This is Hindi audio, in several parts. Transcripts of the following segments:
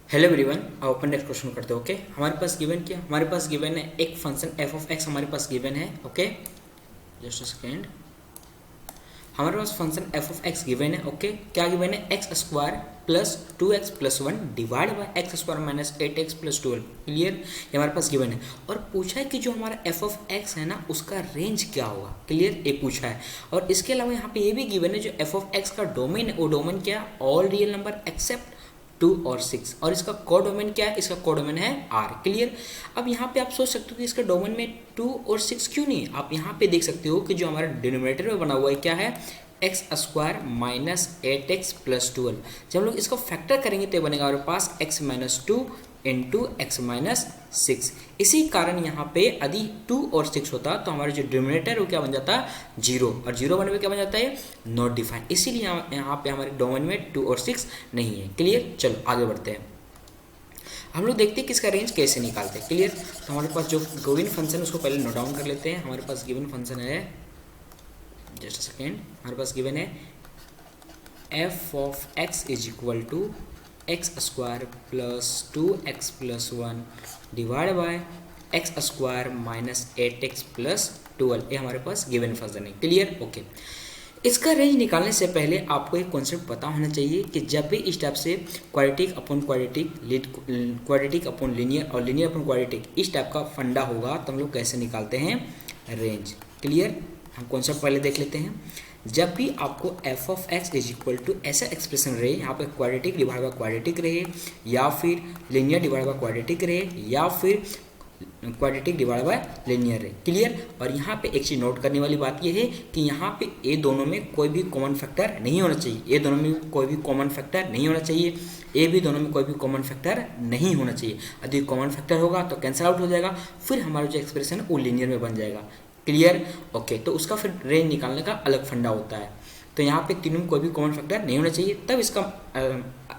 Hello everyone, open next question करते हैं। ओके, हमारे पास गिवन क्या, हमारे पास गिवन है एक फंक्शन एफ ऑफ एक्स हमारे पास गिवन है। Okay, just a second. हमारे पास function f of x given है। ओके, क्या गिवन है? X square plus 2x plus 1 divide by x square minus 8x plus 12। Clear, ये हमारे पास गिवन है और पूछा है कि जो हमारा एफ ऑफ एक्स है ना उसका रेंज क्या होगा। क्लियर, ये पूछा है। और इसके अलावा यहाँ पे ये भी गिवन है जो एफ ऑफ एक्स का डोमेन है वो डोमेन क्या है? ऑल रियल नंबर एक्सेप्ट 2 और 6। और इसका कोडोमेन क्या है? इसका कोडोमेन है आर। क्लियर, अब यहाँ पे आप सोच सकते हो कि इसका डोमेन में 2 और 6 क्यों नहीं? आप यहाँ पे देख सकते हो कि जो हमारा डिनोमिनेटर में बना हुआ है क्या है? X square minus 8x plus 12। जब हम लोग इसको फैक्टर करेंगे तो बनेगा हमारे पास x minus 2 into x minus 6। इसी कारण यहाँ पे यदि 2 और 6 होता तो हमारा जो डिनोमिनेटर वो क्या बन जाता? 0। और 0 बनने में क्या बन जाता है? Not define. इसीलिए यहाँ पे हमारे डोमेन में 2 और 6 नहीं है। क्लियर, चलो आगे बढ़ते हैं। हम लोग देखते हैं कि इसका रेंज कैसे निकालते हैं। क्लियर, तो हमारे पास जो गिवन फंक्शन है उसको पहले नोट डाउन कर लेते हैं। हमारे पास गिवन फंक्शन है, जस्ट अ सेकेंड, हमारे पास गिवन है f of x is equal to x square plus 2x plus 1 divide by x square minus 8x plus 12। ये हमारे पास गिवन फंक्शन है। Clear, okay. इसका रेंज निकालने से पहले आपको एक कॉन्सेप्ट पता होना चाहिए कि जब भी इस टाइप से quadratic upon quadratic, quadratic upon linear और लीनियर अपॉन क्वाड्रेटिक इस टाइप का फंडा होगा तो हम लोग कैसे निकालते हैं रेंज। क्लियर, हम कॉन्सेप्ट पहले देख लेते हैं। जब भी आपको f of x is equal to ऐसा एक्सप्रेशन रहे, यहाँ पे क्वाड्रेटिक डिवाइड बाय क्वाड्रेटिक रहे या फिर लीनियर डिवाइड बाय क्वाड्रेटिक रहे या फिर क्वाड्रेटिक डिवाइड बाय लीनियर रहे। क्लियर, और यहाँ पे एक चीज़ नोट करने वाली बात यह है कि यहाँ पे ये दोनों में कोई भी कॉमन फैक्टर नहीं होना चाहिए। ये दोनों में कोई भी कॉमन फैक्टर नहीं होना चाहिए। ये भी दोनों में कोई भी कॉमन फैक्टर नहीं होना चाहिए। यदि कॉमन फैक्टर होगा तो कैंसिल आउट हो जाएगा, फिर हमारा जो एक्सप्रेशन है वो लीनियर में बन जाएगा। Clear, okay. तो उसका फिर रेंज निकालने का अलग फंडा होता है। तो यहाँ पे तीनों में कोई भी कॉमन फैक्टर नहीं होना चाहिए, तब इसका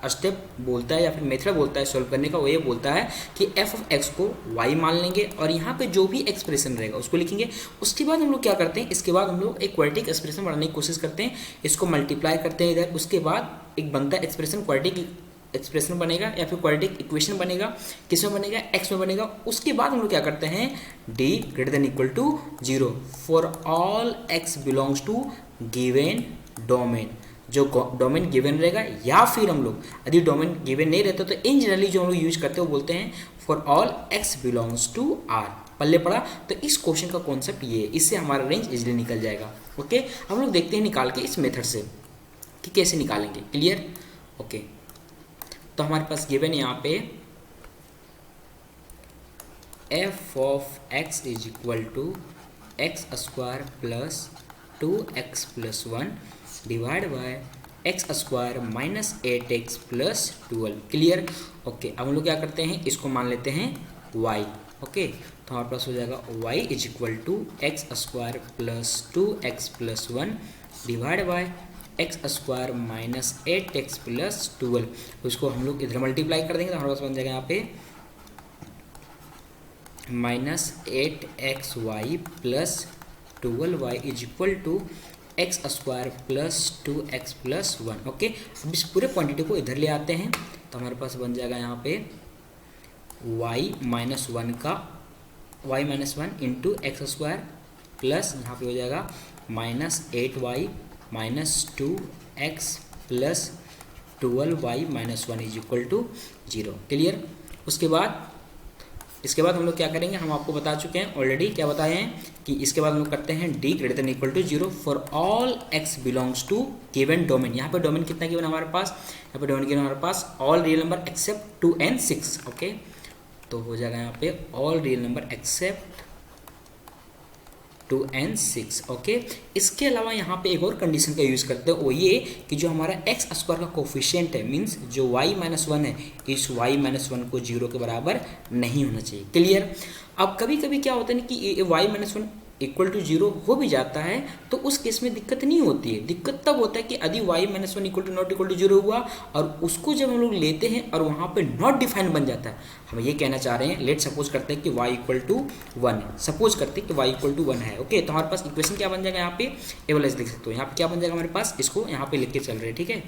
स्टेप बोलता है या फिर मेथड बोलता है सॉल्व करने का। वो ये बोलता है कि एफ ऑफ एक्स को वाई मान लेंगे और यहाँ पे जो भी एक्सप्रेशन रहेगा उसको लिखेंगे। उसके बाद हम लोग क्या करते हैं? इसके बाद हम लोग एक क्वाड्रेटिक एक्सप्रेशन बनाने की कोशिश करते हैं, इसको मल्टीप्लाई करते हैं इधर। उसके बाद एक बनता है एक्सप्रेशन, क्वाड्रेटिक एक्सप्रेशन बनेगा या फिर क्वाड्रेटिक इक्वेशन बनेगा। किस में बनेगा? एक्स में बनेगा। उसके बाद हम लोग क्या करते हैं? D greater than equal to 0 for all x belongs to given domain. जो डोमेन गिवन रहेगा या फिर हम लोग यदि डोमेन गिवन नहीं रहता तो इन जनरली जो हम लोग यूज करते हैं वो बोलते हैं for all x belongs to R. पल्ले पड़ा तो इस क्वेश्चन का कॉन्सेप्ट ये है, इससे हमारा रेंज इजिली निकल जाएगा। ओके, हम लोग देखते हैं निकाल के इस मेथड से कि कैसे निकालेंगे। Clear, okay. तो हमारे पास गिवन यहाँ पे f of x is equal to x square plus 2x plus 1 divide by x square minus 8x plus 12। Clear, okay. अब हम लोग क्या करते हैं? इसको मान लेते हैं y। ओके, तो हमारे पास हो जाएगा y is equal to x square plus 2x plus 1 divide by x square minus 8x plus 12। उसको हम लोग इधर मल्टीप्लाई कर देंगे तो हमारे पास बन जाएगा यहाँ पे minus 8xy plus 12y is equal to x square plus 2x plus 1। Okay, अब इस पूरे क्वांटिटी को इधर ले आते हैं तो हमारे पास बन जाएगा यहाँ पे y माइनस 1 का y minus 1 into x square plus यहाँ पे हो जाएगा minus 8y minus 2x plus 12y minus 1 is equal to 0। Clear, इसके बाद हम लोग क्या करेंगे? हम आपको बता चुके हैं ऑलरेडी, क्या बताए हैं कि इसके बाद हम लोग करते हैं d greater than equal to 0 for all x belongs to given domain. यहाँ पे डोमेन कितना गिवन हमारे पास? यहाँ पे डोमेन गिवन हमारे पास all real number except 2 and 6। Okay, तो हो जाएगा यहाँ पे all real number except 2 and 6। Okay, इसके अलावा यहाँ पे एक और कंडीशन का यूज़ करते हैं, वो ये कि जो हमारा एक्स स्क्वायर का कोफिशिएंट है, मीन्स जो y माइनस 1 है, इस y माइनस 1 को 0 के बराबर नहीं होना चाहिए। क्लियर, अब कभी कभी क्या होता है कि ये y माइनस 1 इक्वल टू 0 हो भी जाता है तो उस केस में दिक्कत नहीं होती है। दिक्कत तब होता है कि यदि y minus 1 equal to not equal to 0 हुआ और उसको जब हम लोग लेते हैं और वहाँ पे नॉट डिफाइंड बन जाता है। हम ये कहना चाह रहे हैं, लेट सपोज करते हैं कि y इक्वल टू 1 है, सपोज करते हैं कि y इक्वल टू 1 है। ओके, तो हमारे पास इक्वेशन क्या बन जाएगा? यहाँ पे ए वाला देख सकते हो, यहाँ पे क्या बन जाएगा हमारे पास? इसको यहाँ पे लिख के चल रहे हैं, ठीक है।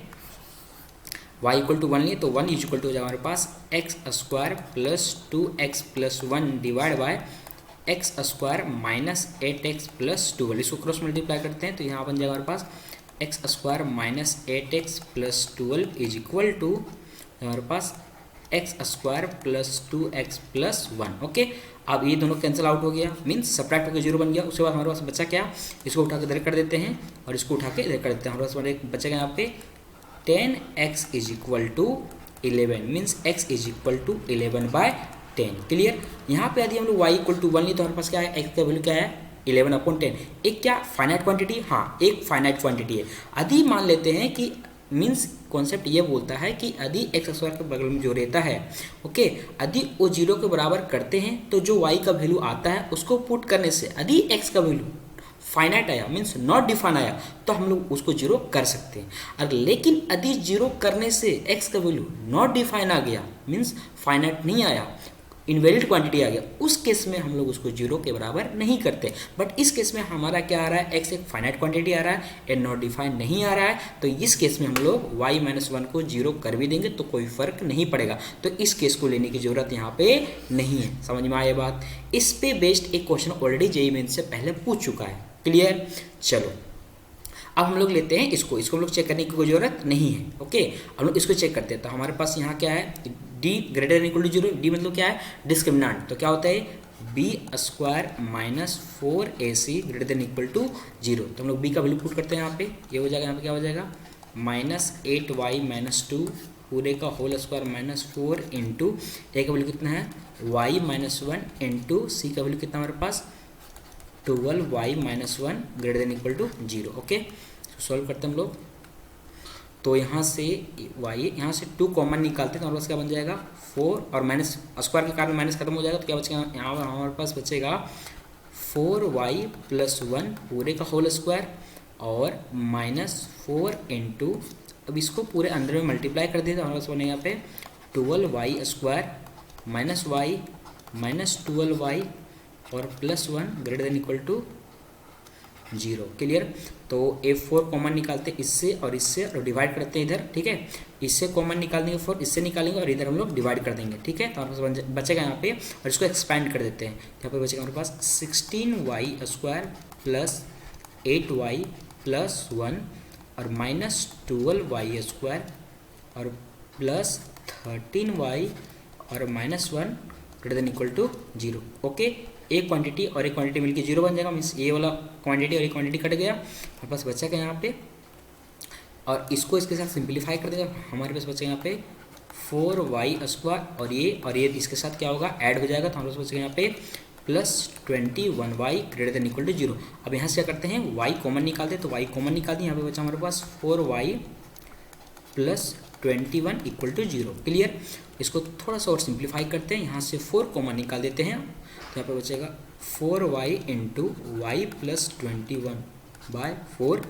y इक्वल टू 1 लिए तो 1 इज इक्वल टू हो जाएगा हमारे पास x square plus 2x plus 1 divide by x square minus 8x plus 12। इसको क्रॉस मल्टीप्लाई करते हैं तो यहाँ बन जाएगा हमारे पास x square minus 8x plus 12 is equal to हमारे पास x square plus 2x plus 1। Okay, अब ये दोनों कैंसिल आउट हो गया, मीन्स सब्ट्रैक्ट होकर 0 बन गया। उसके बाद हमारे पास बचा क्या, इसको उठा के इधर कर देते हैं और इसको उठा के इधर कर देते हैं। हमारे पास बचेगा यहाँ पे 10x is equal to 11, means x is equal to 11/10। Clear. यहाँ पे यदि हम लोग y इक्वल टू 1 लिए तो हमारे पास क्या है, x का वैल्यू क्या है 11/10। एक क्या फाइनाइट क्वांटिटी, हाँ एक फाइनाइट क्वांटिटी है। यदि मान लेते हैं कि मीन्स कॉन्सेप्ट ये बोलता है कि यदि एक्स स्क्वायर के बगल में जो रहता है, ओके, यदि वो 0 के बराबर करते हैं तो जो y का वैल्यू आता है उसको पुट करने से यदि x का वैल्यू फाइनाइट आया, मीन्स नॉट डिफाइन आया, तो हम लोग उसको 0 कर सकते हैं। अगर लेकिन यदि 0 करने से x का वैल्यू नॉट डिफाइन आ गया, मीन्स फाइनाइट नहीं आया, इनवैलिड क्वांटिटी आ गया, उस केस में हम लोग उसको 0 के बराबर नहीं करते। बट इस केस में हमारा क्या आ रहा है, x एक फाइनाइट क्वांटिटी आ रहा है, ए नॉट डिफाइन नहीं आ रहा है, तो इस केस में हम लोग y माइनस 1 को 0 कर भी देंगे तो कोई फर्क नहीं पड़ेगा। तो इस केस को लेने की जरूरत यहाँ पे नहीं है। समझ में आया बात। इस पे बेस्ड एक क्वेश्चन ऑलरेडी जेईई मेंस से पहले पूछ चुका है। क्लियर। चलो अब हम लोग लेते हैं इसको हम लोग चेक करने की कोई जरूरत नहीं है। ओके, हम लोग इसको चेक करते हैं। तो हमारे पास यहाँ क्या है, d greater than equal to 0। D मतलब क्या है, डिस्क्रिमिनेंट। तो क्या होता है b square minus 4ac greater than equal to 0। तो हम लोग b का वैल्यू पुट करते हैं यहाँ पे, ये हो जाएगा, यहाँ पे क्या हो जाएगा माइनस 8y माइनस 2 पूरे का होल स्क्वायर माइनस 4 इंटू ए का वैल्यू कितना है y माइनस 1 इंटू सी का वैल्यू कितना हमारे पास 12y minus 1 greater than equal to 0। Okay, solve करते हैं हम लोग। तो यहाँ से y, यहाँ से 2 कॉमन निकालते हैं तो हमारे पास क्या बन जाएगा 4 और माइनस स्क्वायर के कारण माइनस खत्म हो जाएगा। तो क्या बचेगा, यहाँ पर हमारे पास बचेगा 4y प्लस 1 पूरे का होल स्क्वायर और माइनस 4 इंटू, अब इसको पूरे अंदर में मल्टीप्लाई कर दिया तो हमारे पास बनेगा यहाँ पे 12y square minus y minus 12y और plus 1 greater than equal to 0। Clear. तो A4 कॉमन निकालते हैं इससे और डिवाइड करते हैं इधर। ठीक है, इससे कॉमन निकाल देंगे 4, इससे निकालेंगे और इधर हम लोग डिवाइड कर देंगे। ठीक है, तो हमारे पास बचेगा यहाँ पे, और इसको एक्सपैंड कर देते हैं। यहाँ पे बचेगा हमारे पास 16y square plus 8y plus 1 और माइनस 12y स्क्वायर और प्लस 13y और minus 1 greater than equal to 0। Okay, एक क्वांटिटी और एक क्वांटिटी मिलकर 0 बन जाएगा, मीन्स ये वाला क्वांटिटी और एक क्वांटिटी कट गया, हमारे पास बचेगा यहाँ पे। और इसको इसके साथ सिंप्लीफाई कर देगा, हमारे पास बचेगा यहाँ पे 4y स्क्वायर और ये इसके साथ क्या होगा ऐड हो जाएगा, तो हमारे पास बचेगा यहाँ पे plus 21y greater than equal to 0। अब यहाँ से क्या करते हैं y कॉमन निकालते हैं, तो y कॉमन निकाल दिए, यहाँ पे बचा हमारे पास 4y plus 21 equal to 0। Clear. इसको थोड़ा सा और सिंप्लीफाई करते हैं, यहाँ से 4 कॉमन निकाल देते हैं, तो यहाँ पे बचेगा 4y into y plus 21/4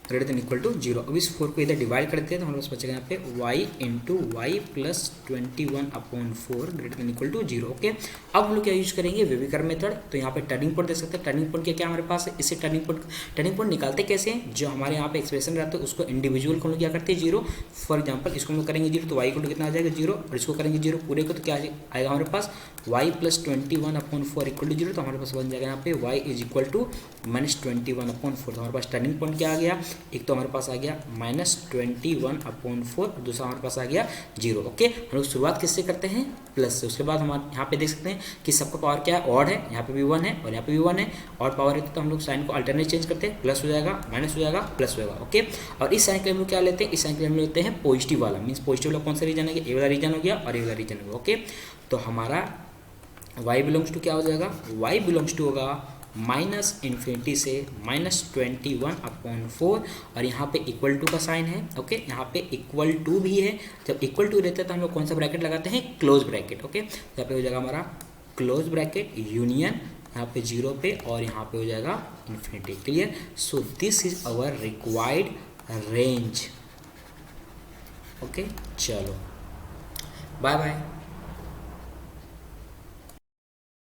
greater than equal to 0। अब इस 4 को इधर डिवाइड करते हैं तो हमारे पास बचेगा यहाँ पे y into y plus 21/4 greater than equal to 0। Okay, अब हम लोग क्या यूज करेंगे वेविकर मेथड। तो यहाँ पे टर्निंग पॉइंट दे सकते हैं। टर्निंग पॉइंट क्या हमारे पास है, इससे टर्निंग पॉइंट निकालते कैसे हैं, जो हमारे यहाँ पे एक्सप्रेशन रहता है उसको इंडिविजुअल को हम लोग क्या करते हैं 0। फॉर एग्जाम्पल इसको हम लोग करेंगे 0 तो वाई को कितना आ जाएगा 0, और इसको करेंगे 0 पूरे को तो क्या आएगा हमारे पास y प्लस 21/4 इक्वल टू 0। तो हमारे पास बन जाएगा यहाँ पे y is equal to minus 21/4। तो हमारे पास टर्निंग पॉइंट क्या आ गया, एक तो हमारे पास आ गया माइनस 21/4 और दूसरा हमारे पास आ गया 0। ओके, हम लोग शुरुआत किससे करते हैं प्लस से। उसके बाद हम यहाँ पे देख सकते हैं कि सबका पावर क्या है ऑड है, यहाँ पे भी 1 है और यहाँ पे भी 1 है। ऑड पावर है तो हम लोग साइन को अल्टरनेट चेंज करते हैं, प्लस हो जाएगा माइनस हो जाएगा प्लस हो जाएगा। ओके, और इस साइन के लिए हम लोग क्या लेते हैं, इस साइन के लिए हम लेते हैं पॉजिटिव वाला, मीन्स पॉजिटिव वाला कौन सा रीजन है, ये वाला रीजन हो गया और ये वाला रीजन हो गया। ओके, तो हमारा y बिलोंग्स टू क्या हो जाएगा, y बिलोंग्स टू होगा माइनस इन्फिनिटी से माइनस 21/4 और यहाँ पे इक्वल टू का साइन है। ओके, यहाँ पे इक्वल टू भी है। जब इक्वल टू रहता है तो हम लोग कौन सा ब्रैकेट लगाते हैं, क्लोज ब्रैकेट। ओके, यहाँ पे हो जाएगा हमारा क्लोज ब्रैकेट यूनियन यहाँ पे 0 पे और यहाँ पे हो जाएगा infinity. Clear. So this is our required range. Okay, चलो बाय बाय।